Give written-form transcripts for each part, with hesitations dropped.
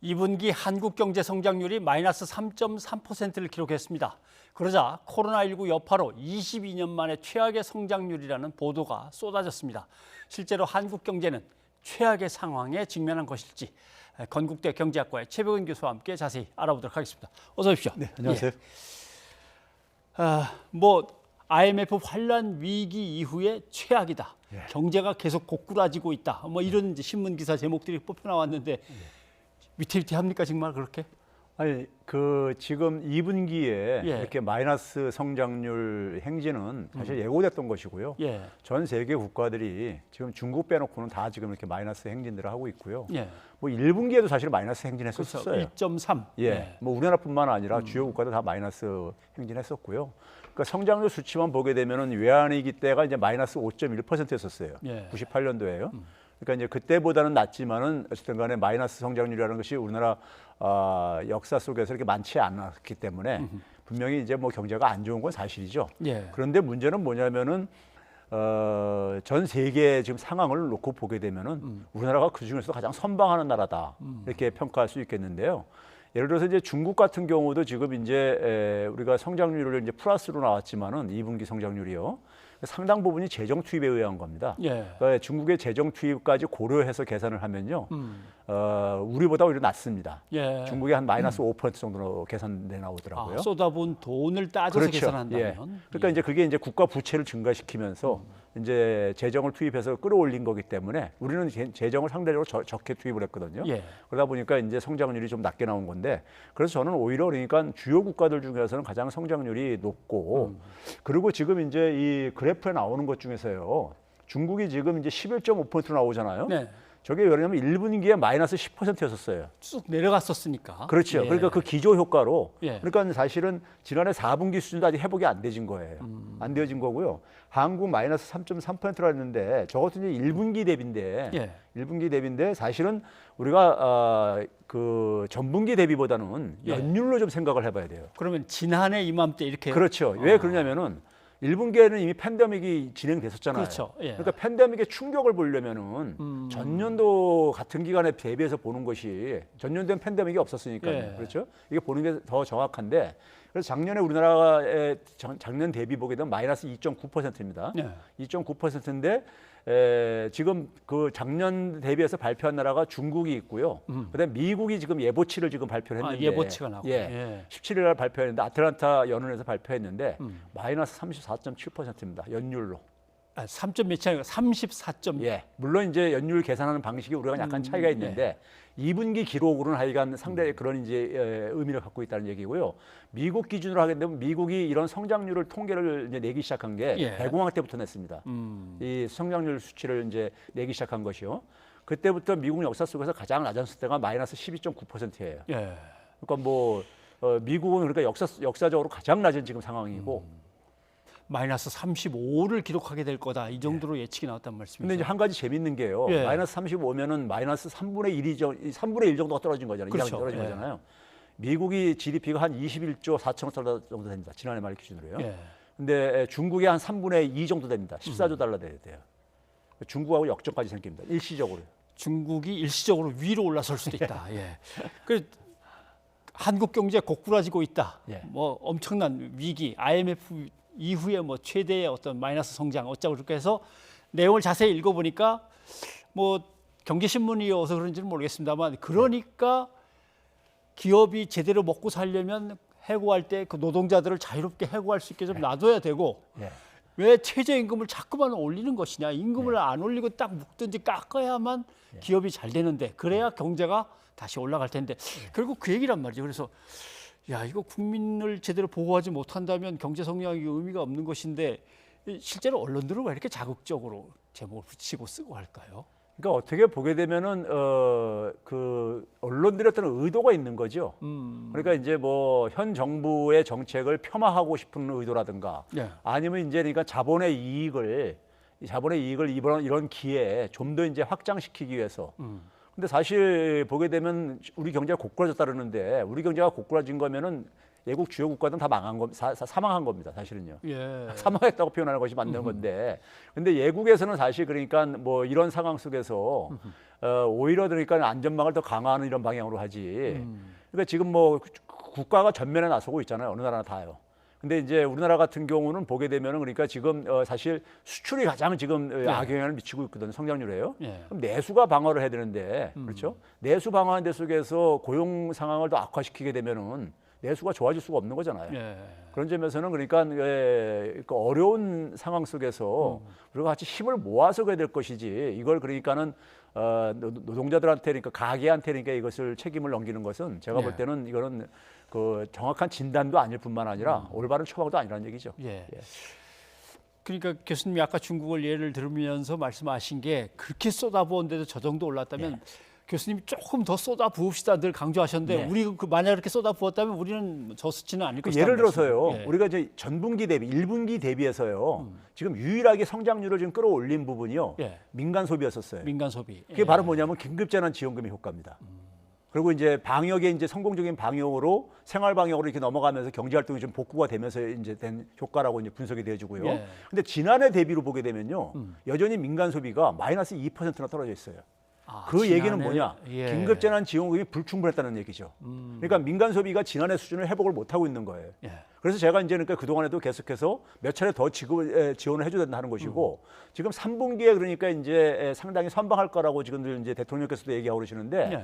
2분기 한국 경제 성장률이 마이너스 3.3%를 기록했습니다. 그러자 코로나19 여파로 22년 만에 최악의 성장률이라는 보도가 쏟아졌습니다. 실제로 한국 경제는 최악의 상황에 직면한 것일지 건국대 경제학과의 최백은 교수와 함께 자세히 알아보도록 하겠습니다. 어서 오십시오. 네, 안녕하세요. IMF 환란 위기 이후에 최악이다. 예. 경제가 계속 고꾸라지고 있다. 이런 이제 신문 기사 제목들이 뽑혀 나왔는데 위태위태합니까 정말 그렇게? 아니 지금 2분기에 이렇게 마이너스 성장률 행진은 사실 예고됐던 것이고요. 전 세계 국가들이 지금 중국 빼놓고는 다 지금 이렇게 마이너스 행진들을 하고 있고요. 뭐 1분기에도 사실 마이너스 행진했었어요. 그렇죠. 1.3. 뭐 우리나라뿐만 아니라 주요 국가도 다 마이너스 행진했었고요. 그러니까 성장률 수치만 보게 되면은 외환위기 때가 이제 마이너스 5.1%였었어요. 98년도에요. 그러니까 이제 그때보다는 낮지만은 어쨌든 간에 마이너스 성장률이라는 것이 우리나라 역사 속에서 이렇게 많지 않았기 때문에 분명히 이제 뭐 경제가 안 좋은 건 사실이죠. 그런데 문제는 뭐냐면은 전 세계 지금 상황을 놓고 보게 되면은 우리나라가 그 중에서 가장 선방하는 나라다 이렇게 평가할 수 있겠는데요. 예를 들어서 이제 중국 같은 경우도 지금 이제 우리가 성장률을 이제 플러스로 나왔지만은 2분기 성장률이요. 상당 부분이 재정 투입에 의한 겁니다. 그러니까 중국의 재정 투입까지 고려해서 계산을 하면요, 우리보다 오히려 낮습니다. 중국이 한 마이너스 5% 정도로 계산돼 나오더라고요. 쏟아본 돈을 따져서 계산한다면. 그러니까 이제 그게 이제 국가 부채를 증가시키면서 이제 재정을 투입해서 끌어올린 거기 때문에 우리는 재정을 상대적으로 적게 투입을 했거든요. 그러다 보니까 이제 성장률이 좀 낮게 나온 건데, 그래서 저는 오히려 그러니까 주요 국가들 중에서는 가장 성장률이 높고, 그리고 지금 이제 이 그래프에 나오는 것 중에서요, 중국이 지금 이제 11.5% 나오잖아요. 저게 왜냐면 1분기에 마이너스 10%였었어요. 쭉 내려갔었으니까. 그렇죠. 그러니까 그 기조 효과로. 그러니까 사실은 지난해 4분기 수준도 아직 회복이 안 되진 거예요. 안 되어진 거고요. 한국 마이너스 3.3%라 했는데 저것도 이제 1분기 대비인데, 1분기 대비인데 사실은 우리가 그 전분기 대비보다는 연율로 좀 생각을 해봐야 돼요. 그러면 지난해 이맘때 이렇게. 그렇죠. 왜 그러냐면은 1분기에는 이미 팬데믹이 진행됐었잖아요. 그렇죠. 그러니까 팬데믹의 충격을 보려면은 전년도 같은 기간에 대비해서 보는 것이, 전년도엔 팬데믹이 없었으니까요. 그렇죠? 이게 보는 게 더 정확한데, 그래서 작년에 우리나라의 작년 대비 보게 되면 마이너스 2.9%입니다. 2.9%인데 지금 그 작년 대비해서 발표한 나라가 중국이 있고요. 그다음에 미국이 지금 예보치를 지금 발표를 했는데, 예보치가 나고 17일 날 발표했는데, 아틀란타 연은에서 발표했는데 마이너스 34.7%입니다. 연율로. 3점 몇이 아니고 34점. 물론 이제 연율 계산하는 방식이 우리가 약간 차이가 있는데 2분기 기록으로는 하여간 상당히 그런 이제 의미를 갖고 있다는 얘기고요. 미국 기준으로 하게 되면 미국이 이런 성장률을 통계를 이제 내기 시작한 게 대공황 때부터 냈습니다. 이 성장률 수치를 이제 내기 시작한 것이요. 그때부터 미국 역사 속에서 가장 낮은 때가 마이너스 12.9%예요. 그러니까 뭐 미국은 그러니까 역사적으로 가장 낮은 지금 상황이고. 마이너스 35를 기록하게 될 거다. 이 정도로 예측이 나왔단 말씀이죠. 근데 이제 한 가지 재밌는 게요. 마이너스 35면은 마이너스 3분의 1 정도가 떨어진 거잖아요. 그렇죠. 이상이 떨어진 거잖아요. 미국이 GDP가 한 21조 4천억 달러 정도 됩니다. 지난해 말 기준으로요. 근데 중국이 한 3분의 2 정도 됩니다. 14조 달러 돼야 돼요. 중국하고 역전까지 생깁니다. 일시적으로. 중국이 일시적으로 위로 올라설 수도 있다. 그 한국 경제 고꾸라지고 있다. 뭐 엄청난 위기, IMF 이후에 뭐 최대의 어떤 마이너스 성장 어쩌고 그렇게 해서 내용을 자세히 읽어보니까 뭐 경제신문이어서 그런지는 모르겠습니다만, 그러니까 기업이 제대로 먹고 살려면 해고할 때 그 노동자들을 자유롭게 해고할 수 있게 좀 놔둬야 되고, 왜 최저임금을 자꾸만 올리는 것이냐. 임금을 안 올리고 딱 묶든지 깎아야만 기업이 잘 되는데, 그래야 경제가 다시 올라갈 텐데. 결국 그 얘기란 말이죠. 그래서 야, 이거 국민을 제대로 보호하지 못한다면 경제 성장이 의미가 없는 것인데, 실제로 언론들은 왜 이렇게 자극적으로 제목을 붙이고 쓰고 할까요? 그러니까 어떻게 보게 되면은 그 언론들의 어떤 의도가 있는 거죠. 그러니까 이제 뭐 현 정부의 정책을 폄하하고 싶은 의도라든가, 아니면 이제 그러니까 자본의 이익을 이런 기회에 좀 더 이제 확장시키기 위해서. 근데 사실 보게 되면 우리 경제가 고꾸라졌다 그러는데, 우리 경제가 고꾸라진 거면은 외국 주요 국가들은 다 사망한 겁니다. 사실은요. 예. 사망했다고 표현하는 것이 맞는 건데, 근데 외국에서는 사실 그러니까 뭐 이런 상황 속에서 오히려 그러니까 안전망을 더 강화하는 이런 방향으로 하지. 그러니까 지금 뭐 국가가 전면에 나서고 있잖아요. 어느 나라나 다요. 근데 이제 우리나라 같은 경우는 보게 되면은 그러니까 지금 사실 수출이 가장 지금 악영향을 미치고 있거든요. 성장률에요. 예. 그럼 내수가 방어를 해야 되는데 그렇죠? 내수 방어하는 데 속에서 고용 상황을 더 악화시키게 되면은 내수가 좋아질 수가 없는 거잖아요. 예. 그런 점에서는 그러니까 그 어려운 상황 속에서 우리가 같이 힘을 모아서 가야 될 것이지 이걸 그러니까는 노동자들한테 그러니까 가게한테 그러니까 이것을 책임을 넘기는 것은 제가 볼 때는 이거는 그 정확한 진단도 아닐 뿐만 아니라 올바른 처방도 아니라는 얘기죠. 예. 그러니까 교수님이 아까 중국을 예를 들으면서 말씀하신 게 그렇게 쏟아부었는데도 저 정도 올랐다면 교수님이 조금 더 쏟아 부읍시다 늘 강조하셨는데 우리 만약 그렇게 쏟아 부었다면 우리는 저 수치는 아닐 것이다. 예를 들어서요. 우리가 이제 전분기 대비 1분기 대비해서요. 지금 유일하게 성장률을 좀 끌어올린 부분이요. 민간 소비였었어요. 민간 소비. 그게 바로 뭐냐면 긴급재난 지원금의 효과입니다. 그리고 이제 방역의 이제 성공적인 방역으로 생활 방역으로 이렇게 넘어가면서 경제 활동이 좀 복구가 되면서 이제 된 효과라고 이제 분석이 되어지고요. 근데 지난해 대비로 보게 되면요. 여전히 민간 소비가 마이너스 2%나 떨어져 있어요. 그 지난해, 얘기는 뭐냐? 긴급재난 지원금이 불충분했다는 얘기죠. 그러니까 민간 소비가 지난해 수준을 회복을 못 하고 있는 거예요. 그래서 제가 이제 그러니까 그동안에도 계속해서 몇 차례 더 지원을 해줘야 된다는 것이고 지금 3분기에 그러니까 이제 상당히 선방할 거라고 지금 이제 대통령께서도 얘기하고 그러시는데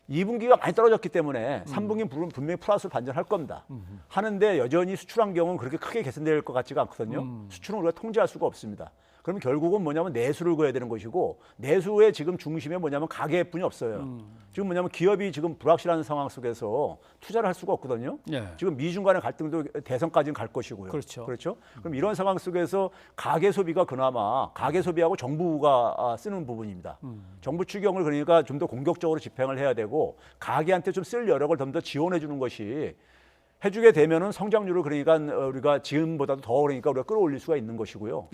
2분기가 많이 떨어졌기 때문에 3분기 분명히 플러스 반전할 겁니다. 하는데 여전히 수출 환경은 그렇게 크게 개선될 것 같지가 않거든요. 수출은 우리가 통제할 수가 없습니다. 그러면 결국은 뭐냐면 내수를 그어야 되는 것이고 내수의 지금 중심에 뭐냐면 가계뿐이 없어요. 지금 뭐냐면 기업이 지금 불확실한 상황 속에서 투자를 할 수가 없거든요. 지금 미중 간의 갈등도 대선까지는 갈 것이고요. 그렇죠. 그럼 이런 상황 속에서 가계 소비가 그나마 가계 소비하고 정부가 쓰는 부분입니다. 정부 추경을 그러니까 좀 더 공격적으로 집행을 해야 되고 가계한테 좀 쓸 여력을 좀 더 지원해 주는 것이 해주게 되면은 성장률을 그러니까 우리가 지금보다도 더 그러니까 우리가 끌어올릴 수가 있는 것이고요.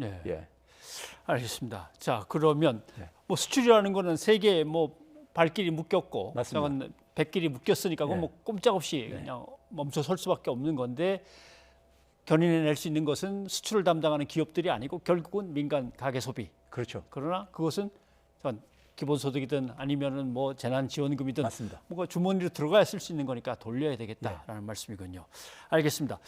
알겠습니다. 자, 그러면 뭐 수출이라는 거는 세계 뭐 발길이 묶였고 저건 백길이 묶였으니까 그건 뭐 꼼짝없이 그냥 멈춰설 수밖에 없는 건데 견인해낼 수 있는 것은 수출을 담당하는 기업들이 아니고 결국은 민간 가계 소비. 그렇죠. 그러나 그것은 기본소득이든 아니면은 뭐 재난지원금이든 뭔가 주머니로 들어가야 쓸 수 있는 거니까 돌려야 되겠다라는 말씀이군요. 알겠습니다.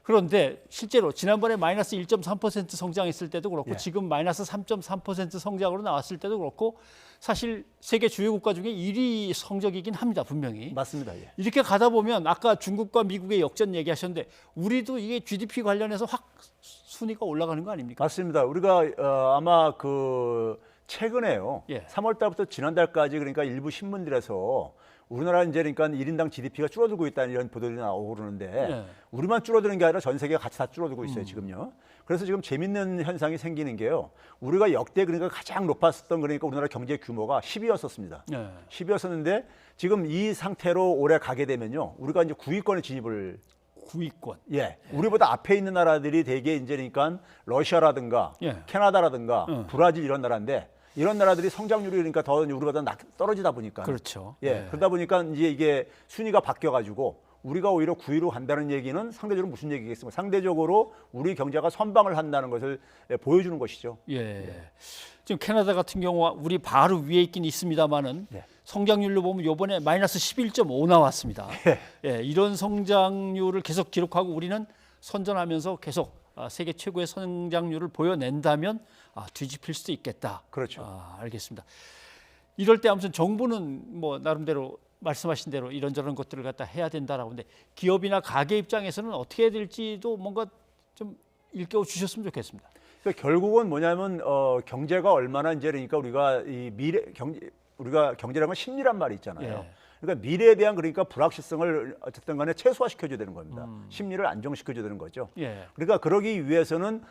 그런데 실제로 지난번에 마이너스 1.3% 성장했을 때도 그렇고 지금 마이너스 3.3% 성장으로 나왔을 때도 그렇고 사실 세계 주요 국가 중에 1위 성적이긴 합니다. 분명히. 맞습니다. 이렇게 가다 보면 아까 중국과 미국의 역전 얘기하셨는데 우리도 이게 GDP 관련해서 확 순위가 올라가는 거 아닙니까? 맞습니다. 우리가 아마 그 최근에요. 3월 달부터 지난달까지 그러니까 일부 신문들에서 우리나라 이제 그러니까 1인당 GDP가 줄어들고 있다는 이런 보도들이 나오고 그러는데 우리만 줄어드는 게 아니라 전 세계가 같이 다 줄어들고 있어요, 지금요. 그래서 지금 재밌는 현상이 생기는 게요. 우리가 역대 그러니까 가장 높았었던 그러니까 우리나라 경제 규모가 10위였었습니다. 10위였었는데 지금 이 상태로 올해 가게 되면요. 우리가 이제 9위권에 진입을 9위권. 우리보다 앞에 있는 나라들이 대개 이제 그러니까 러시아라든가 캐나다라든가 브라질 이런 나라인데 이런 나라들이 성장률이 그러니까 더 우리보다 떨어지다 보니까 그렇죠. 그러다 보니까 이제 이게 순위가 바뀌어 가지고 우리가 오히려 9위로 간다는 얘기는 상대적으로 무슨 얘기겠습니까? 상대적으로 우리 경제가 선방을 한다는 것을 보여주는 것이죠. 지금 캐나다 같은 경우 우리 바로 위에 있긴 있습니다만은 성장률로 보면 이번에 마이너스 11.5 나왔습니다. 이런 성장률을 계속 기록하고 우리는 선전하면서 계속 세계 최고의 성장률을 보여낸다면 뒤집힐 수도 있겠다. 그렇죠. 알겠습니다. 이럴 때 아무튼 정부는 뭐 나름대로 말씀하신 대로 이런저런 것들을 갖다 해야 된다라고 하는데 기업이나 가게 입장에서는 어떻게 해야 될지도 뭔가 좀 일깨워 주셨으면 좋겠습니다. 그러니까 결국은 뭐냐면 경제가 얼마나 이제 그러니까 우리가 이 우리가 경제라는 건 심리란 말이 있잖아요. 그러니까 미래에 대한 그러니까 불확실성을 어쨌든 간에 최소화시켜줘야 되는 겁니다. 심리를 안정시켜줘야 되는 거죠. 그러니까 그러기 위해서는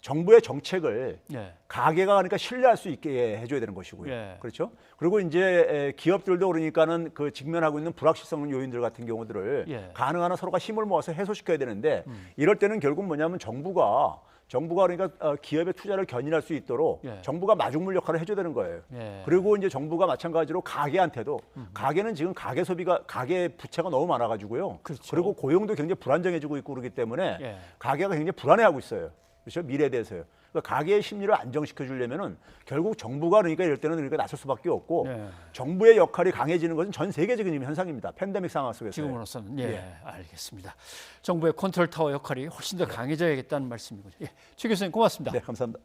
정부의 정책을 예. 가게가 그러니까 신뢰할 수 있게 해줘야 되는 것이고요. 예. 그렇죠? 그리고 이제 기업들도 그러니까는 그 직면하고 있는 불확실성 요인들 같은 경우들을 예. 가능한 한 서로가 힘을 모아서 해소시켜야 되는데 이럴 때는 결국 뭐냐면 정부가 그러니까 기업의 투자를 견인할 수 있도록 예. 정부가 마중물 역할을 해줘야 되는 거예요. 예. 그리고 이제 정부가 마찬가지로 가게한테도 가게는 지금 가계 부채가 너무 많아가지고요. 그렇죠. 그리고 고용도 굉장히 불안정해지고 있고 그러기 때문에 예. 가게가 굉장히 불안해하고 있어요. 그렇죠? 미래에 대해서요. 그러니까 가게의 심리를 안정시켜 주려면은 결국 정부가 그러니까 이럴 때는 그러니까 나설 수밖에 없고 네. 정부의 역할이 강해지는 것은 전 세계적인 현상입니다. 팬데믹 상황 속에서. 지금으로서는 알겠습니다. 정부의 컨트롤 타워 역할이 훨씬 더 강해져야겠다는 말씀이군요. 예, 최 교수님 고맙습니다. 네, 감사합니다.